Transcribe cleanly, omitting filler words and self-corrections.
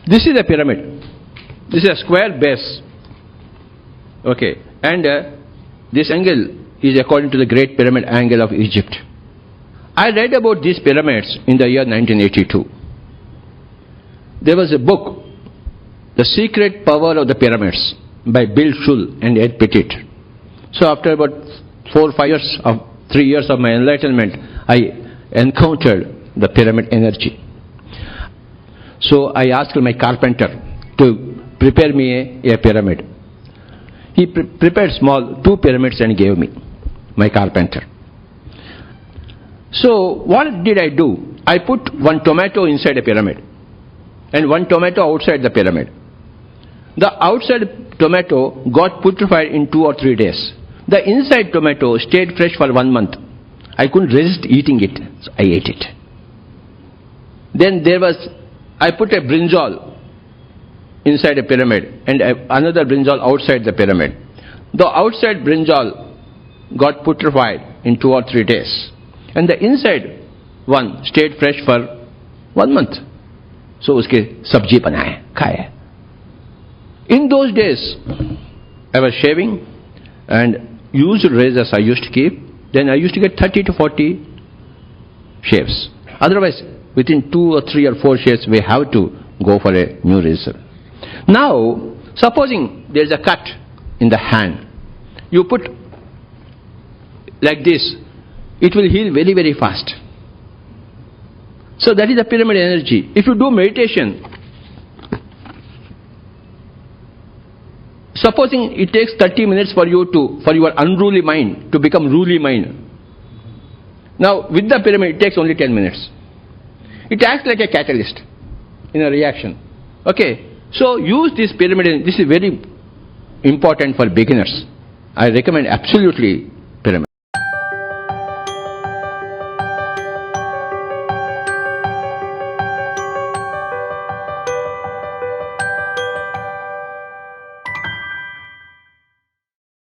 This is a pyramid. This is a square base. Okay, and this angle is according to the Great Pyramid angle of Egypt. I read about these pyramids in the year 1982. There was a book, The Secret Power of the Pyramids, by Bill Schull and Ed Pettit. So after about 3 years of my enlightenment, I encountered the pyramid energy. So I asked my carpenter to prepare me a pyramid. He prepared 2 pyramids and gave me, my carpenter. So what did I do? I put 1 tomato inside a pyramid and 1 tomato outside the pyramid. The outside tomato got putrefied in 2 or 3 days. The inside tomato stayed fresh for 1 month. I couldn't resist eating it, so I ate it. Then I put a brinjal inside a pyramid and another brinjal outside the pyramid. The outside brinjal got putrefied in 2 or 3 days, and the inside one stayed fresh for 1 month. So uske sabji banaya, khaya. In those days, I was shaving and used razors I used to keep. Then I used to get 30 to 40 shaves. Otherwise, within 2 or 3 or 4 shaves, we have to go for a new razor. Now, supposing there is a cut in the hand, you put like this, it will heal very, very fast. So that is the pyramid energy. If you do meditation, supposing it takes 30 minutes for your unruly mind to become ruly mind. Now, with the pyramid, it takes only 10 minutes. It acts like a catalyst in a reaction. Okay, so use this pyramid. This is very important for beginners. I recommend absolutely